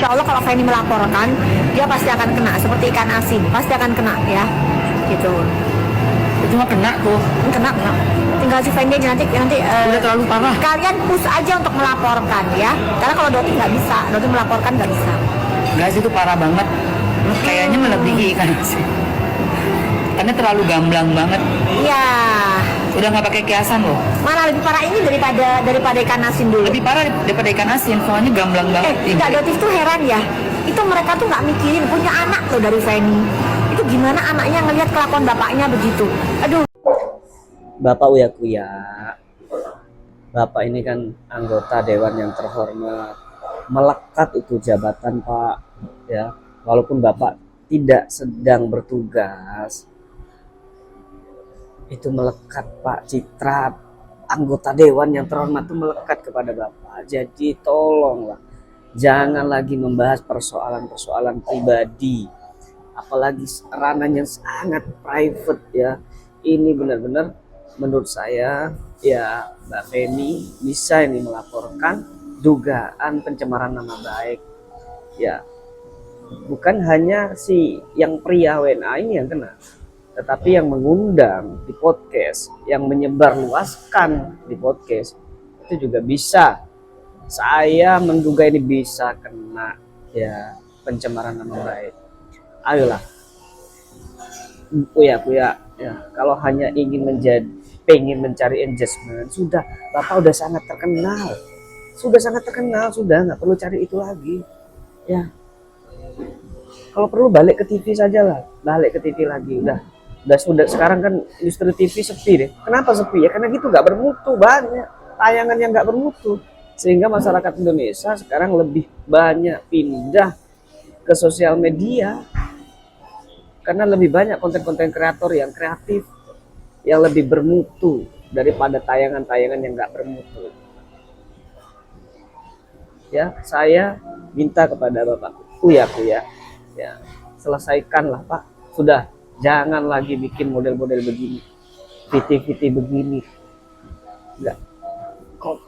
insya Allah kalau Feni melaporkan, dia pasti akan kena seperti ikan asin, pasti akan kena ya, gitu. Itu mah kena tuh. Kena. Tinggal si Feni aja nanti Udah terlalu parah. kalian push aja untuk melaporkan ya, karena kalau Doti nggak bisa, Doti melaporkan nggak bisa. Guys, itu parah banget. Kayaknya melebihi ikan asin. Karena terlalu gamblang banget. Iya. Udah nggak pakai kiasan loh. Malah lebih parah ini daripada ikan asin dulu. Lebih parah daripada ikan asin, soalnya gamblang banget. Nggak, Dotif tuh heran ya. Itu mereka tuh nggak mikirin punya anak loh dari Feni. Itu gimana anaknya ngelihat kelakuan bapaknya begitu. Aduh. Bapak Uya Kuya, Bapak ini kan anggota Dewan yang terhormat, melekat itu jabatan Pak, ya. Walaupun Bapak tidak sedang bertugas, itu melekat Pak, citra anggota Dewan yang terhormat itu melekat kepada Bapak. Jadi tolonglah, jangan lagi membahas persoalan-persoalan pribadi, apalagi ranah yang sangat private ya. Ini benar-benar menurut saya ya Mbak Feni bisa ini melaporkan dugaan pencemaran nama baik ya, bukan hanya si yang pria WNA ini yang kena, tetapi yang mengundang di podcast, yang menyebarluaskan di podcast itu juga bisa. Saya menduga ini bisa kena ya pencemaran nama baik. Ayolah Uya ya, kalau hanya ingin pengen mencari engagement, sudah Bapak udah sangat terkenal, sudah nggak perlu cari itu lagi ya. Kalau perlu balik ke TV saja lah, balik ke TV lagi. Sudah sekarang kan industri TV sepi deh. Kenapa sepi ya? Karena gitu nggak bermutu, banyak tayangan yang nggak bermutu, sehingga masyarakat Indonesia sekarang lebih banyak pindah ke sosial media karena lebih banyak konten-konten kreator yang kreatif, yang lebih bermutu daripada tayangan-tayangan yang nggak bermutu. Ya, saya minta kepada Bapak Uya ya, selesaikanlah Pak, sudah jangan lagi bikin model-model begini, VT begini, enggak,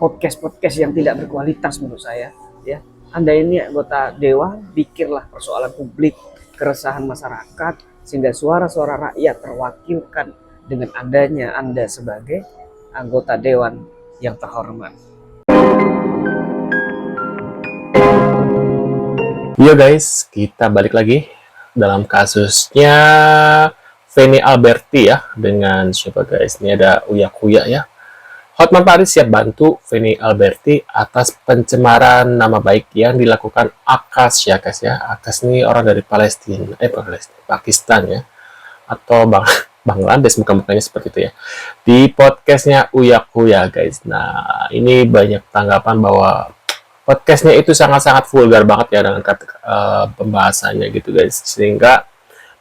podcast yang tidak berkualitas menurut saya ya. Anda ini anggota dewan, pikirlah persoalan publik, keresahan masyarakat, sehingga suara-suara rakyat terwakilkan dengan adanya Anda sebagai anggota dewan yang terhormat. Yo guys, kita balik lagi dalam kasusnya Feni Alberti ya, dengan siapa guys? Ini ada Uya Kuya ya. Hotman Paris siap bantu Feni Alberti atas pencemaran nama baik yang dilakukan Akas ya guys ya. Akas ini orang dari Pakistan ya, atau Bangladesh, muka-mukanya seperti itu ya. Di podcastnya Uya Kuya guys. Nah, ini banyak tanggapan bahwa podcastnya itu sangat-sangat vulgar banget ya dengan pembahasannya gitu guys, sehingga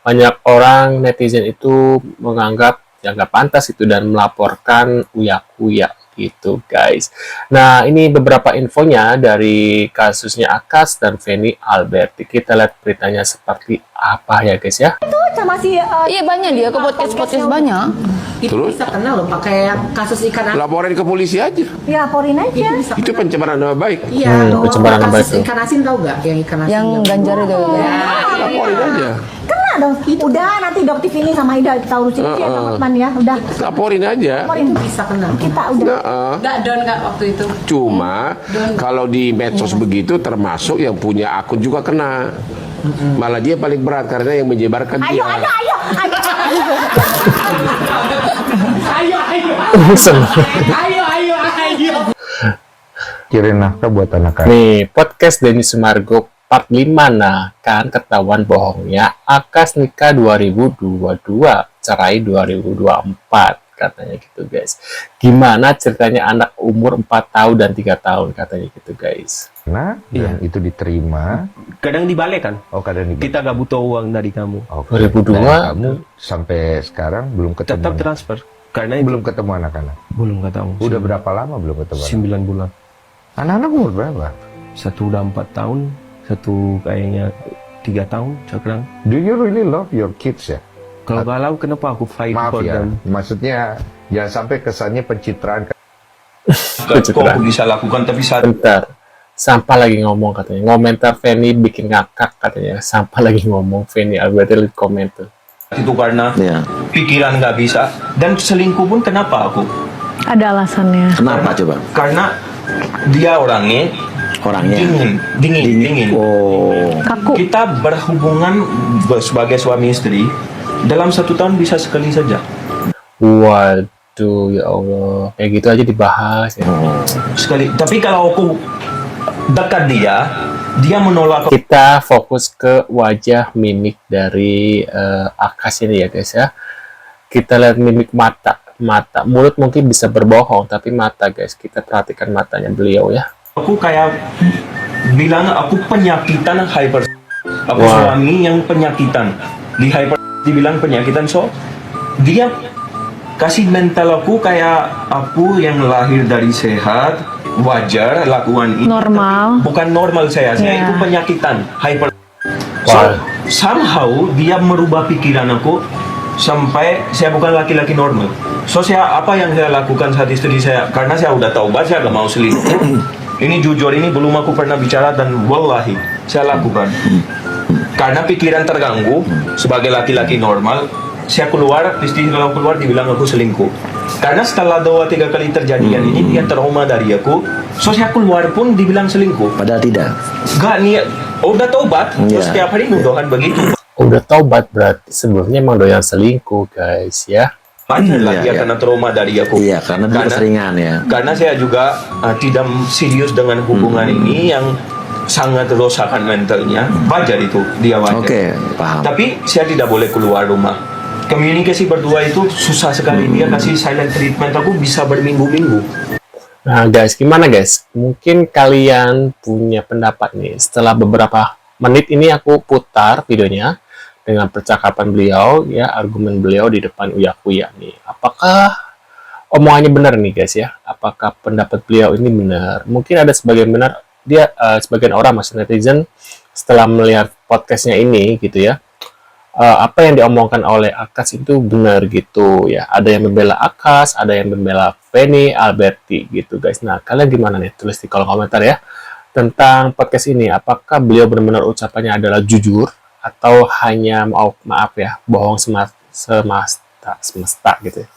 banyak orang netizen itu menganggap ya nggak pantas itu dan melaporkan Uya Kuya gitu guys. Nah, ini beberapa infonya dari kasusnya Akas dan Feni Alberti. Kita lihat beritanya seperti apa ya guys ya. Itu sama si Iya banyak dia ke podcast banyak. itu Terus? bisa kenal loh pakai kasus ikan asin. Laporin ke polisi aja. Ya laporin aja. Itu pencemaran nama baik. Iya, pencemaran nama baik kasus tuh. ikan asin tahu nggak? Yang ikan asin Yang ganjar itu. Ya, Laporin aja. kena dong. Udah nanti Doktif ini sama Ida kita urusin aja teman-teman ya. Udah. Laporin aja. Laporin bisa kena. Kita udah. Nggak down nggak waktu itu? Cuma kalau di medsos begitu termasuk yang punya akun juga kena. Malah dia paling berat karena yang menyebarkan Ayo. Kirim nafkah buat anak-anak. Nih, podcast Denny Sumargo part 5. Nah, kan ketahuan bohongnya. Akas nikah 2022, cerai 2024 katanya gitu guys. Gimana ceritanya anak umur 4 tahun dan 3 tahun katanya gitu guys. Nah, dan itu diterima. Kadang dibalik kan? Oh, kadang dibalik. Kita nggak butuh uang dari kamu. Oke. 2002 Dan kamu sampai sekarang belum ketemu. Tetap transfer. Karena itu Belum ketemu anak-anak. belum ketemu. Udah berapa lama belum ketemu? 9 bulan. Anak-anak umur berapa? Satu udah 4 tahun, satu kayaknya 3 tahun sekarang. Do you really love your kids ya? Kalau galau kenapa aku fight Maaf for ya, them? maksudnya jangan sampai kesannya pencitraan. Pencitraan. Kok bisa lakukan tapi saat Bentar. Sampah lagi ngomong katanya. Ngomentar Feni bikin ngakak katanya. Sampah lagi ngomong Feni Alberti komentar. Itu karena Ya. pikiran nggak bisa. Dan selingkuh pun kenapa aku? Ada alasannya. Kenapa coba? Karena dia orangnya dingin. Oh. Kaku. Kita berhubungan sebagai suami istri dalam 1 tahun bisa sekali saja. Waduh, ya Allah. Kayak gitu aja dibahas ya. Sekali. Tapi kalau aku dekat dia menolak. Kita fokus ke wajah mimik dari Akas ini ya guys ya. Kita lihat mimik mata. Mulut mungkin bisa berbohong, tapi mata guys, kita perhatikan matanya beliau ya. Aku kayak bilang aku penyakitan hyper. Aku Wah. suami yang penyakitan. Di hyper dibilang penyakitan, so dia kasih mental aku kayak aku yang lahir dari sehat, wajar lakukan ini. Normal. Bukan normal saya Ya. itu penyakitan hyper. So Wah. somehow dia merubah pikiran aku sampai saya bukan laki-laki normal. So apa yang saya lakukan saat istri saya, karena saya udah taubat, saya gak mau selingkuh. Ini jujur, ini belum aku pernah bicara dan wallahi saya lakukan. Karena pikiran terganggu sebagai laki-laki normal, saya keluar, istri kalau keluar dibilang aku selingkuh. Karena setelah 2-3 kali terjadian ini dia trauma dari aku. So saya keluar pun dibilang selingkuh. Padahal tidak. Gak niat, udah taubat, terus setiap hari nuduhan begitu. Udah taubat berarti sebelumnya emang doyan selingkuh guys ya. Wajar lah Iya, dia iya. karena trauma dari aku. Iya, karena dulu keseringan ya. Karena saya juga tidak serius dengan hubungan ini yang sangat rosakkan mentalnya. Wajar itu, dia wajar. Oke, paham. Tapi saya tidak boleh keluar rumah. Komunikasi berdua itu susah sekali. Dia kasih silent treatment aku bisa berminggu-minggu. Nah guys, gimana guys? Mungkin kalian punya pendapat nih. Setelah beberapa menit ini aku putar videonya dengan percakapan beliau, ya argumen beliau di depan Uya Kuya nih. Apakah omongannya benar nih guys ya? Apakah pendapat beliau ini benar? Mungkin ada sebagian benar, sebagian orang masih netizen setelah melihat podcastnya ini gitu ya. Apa yang diomongkan oleh Akas itu benar gitu ya. Ada yang membela Akas, ada yang membela Feni Alberti gitu guys. Nah, kalian gimana nih? Tulis di kolom komentar ya. Tentang podcast ini, apakah beliau benar-benar ucapannya adalah jujur atau hanya maaf ya, bohong semesta gitu ya.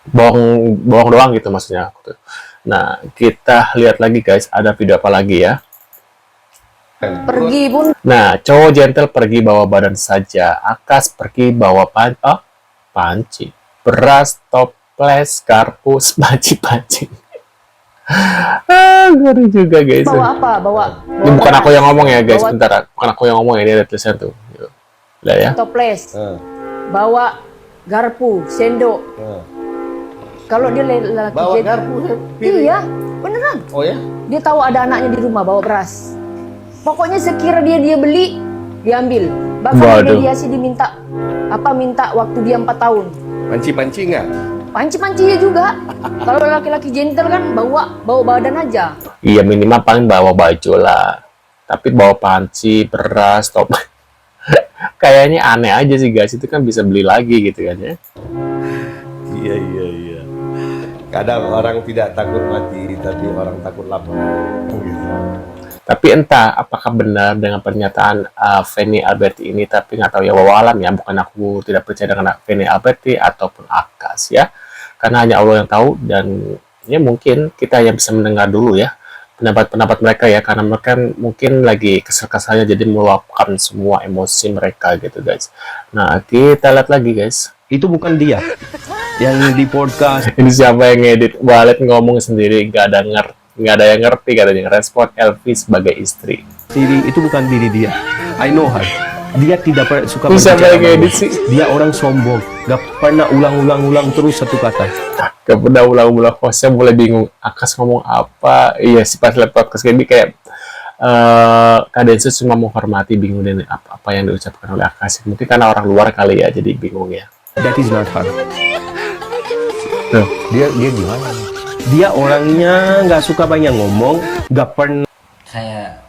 Bohong doang gitu maksudnya. Nah, kita lihat lagi guys, ada video apa lagi ya. Pergi pun Nah, cowok gentle pergi bawa badan saja. Akas pergi bawa panci. Beras, toples, karpus, panci. Ngeri juga guys. bawa apa? Bawa Ini bukan aku yang ngomong ya guys, bawa bentar. Bukan aku yang ngomong ya, ini ada tulisan tuh. Lihat ya. toples. Bawa garpu, sendok. Kalau dia laki Bawa garpu, iya, beneran. Oh ya? Dia tahu ada anaknya di rumah bawa beras. Pokoknya sekira dia beli, diambil. Bahkan Waduh. mediasi diminta minta waktu dia 4 tahun. Panci-panci nggak? Panci-pancinya juga. Kalau laki-laki gentle kan bawa badan aja. Iya, minimal paling bawa baju lah. Tapi bawa panci, beras, top. Kayaknya aneh aja sih guys, itu kan bisa beli lagi gitu kan ya. Iya. Kadang orang tidak takut mati, tapi orang takut lapar. Gitu. Tapi entah apakah benar dengan pernyataan Feni Alberti ini, tapi nggak tahu ya, wawalan ya. Bukan aku tidak percaya dengan Feni Alberti ataupun Akas ya. Karena hanya Allah yang tahu, dan ya mungkin kita hanya bisa mendengar dulu ya pendapat-pendapat mereka ya, karena mereka mungkin lagi kesal-kesalnya jadi meluapkan semua emosi mereka gitu guys. Nah, kita lihat lagi guys. Itu bukan dia yang di podcast. Ini siapa yang ngedit? Wallet ngomong sendiri, nggak ada yang ngerti katanya. Respon Elvi sebagai istri. Diri itu bukan diri dia. I know her. Dia tidak pernah suka Ini siapa yang berbicara ngedit banyak. sih? Dia orang sombong. Gak pernah ulang terus satu kata. Gak pernah ulang-ulang. Hostnya mulai bingung. Akas ngomong apa? Iya sih, pas lihat podcast ini kayak Kak Densus cuma menghormati, bingung dan apa yang diucapkan oleh Akas. Mungkin karena orang luar kali ya, jadi bingung ya. That is not her. Tuh. Dia gimana? Dia orangnya nggak suka banyak ngomong. Gak pernah. Saya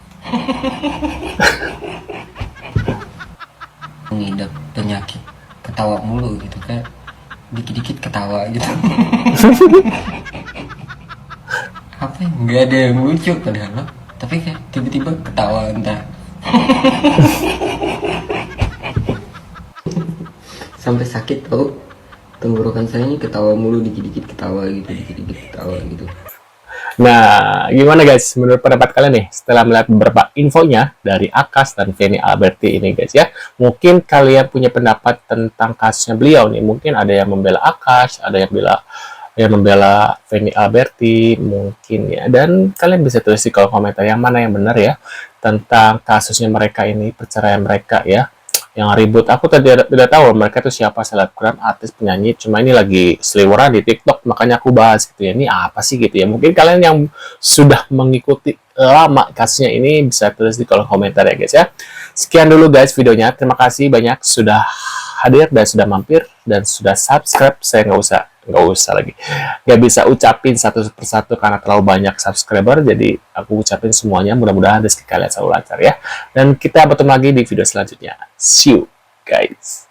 mengidap penyakit ketawa mulu gitu kan, dikit-dikit ketawa gitu. Apa yang nggak ada yang lucu padahal Sampai sakit tau. Tenggorokan saya ini ketawa mulu, dikit-dikit ketawa gitu, dikit-dikit ketawa gitu. Nah, gimana guys menurut pendapat kalian nih setelah melihat beberapa infonya dari Akas dan Feni Alberti ini guys ya? Mungkin kalian punya pendapat tentang kasusnya beliau nih. Mungkin ada yang membela Akas, ada yang membela Feni Alberti mungkin ya. Dan kalian bisa tulis di kolom komentar yang mana yang benar ya tentang kasusnya mereka ini, perceraian mereka ya. Yang ribut, aku tidak tahu mereka itu siapa, selebgram, artis, penyanyi, cuma ini lagi seliweran di TikTok, makanya aku bahas gitu ya, ini apa sih gitu ya. Mungkin kalian yang sudah mengikuti lama kasusnya ini bisa tulis di kolom komentar ya guys ya. Sekian dulu guys videonya, terima kasih banyak sudah hadir dan sudah mampir dan sudah subscribe. Saya nggak usah lagi, nggak bisa ucapin satu persatu karena terlalu banyak subscriber, jadi aku ucapin semuanya. Mudah-mudahan rezeki kalian selalu lancar ya, dan kita bertemu lagi di video selanjutnya. See you guys.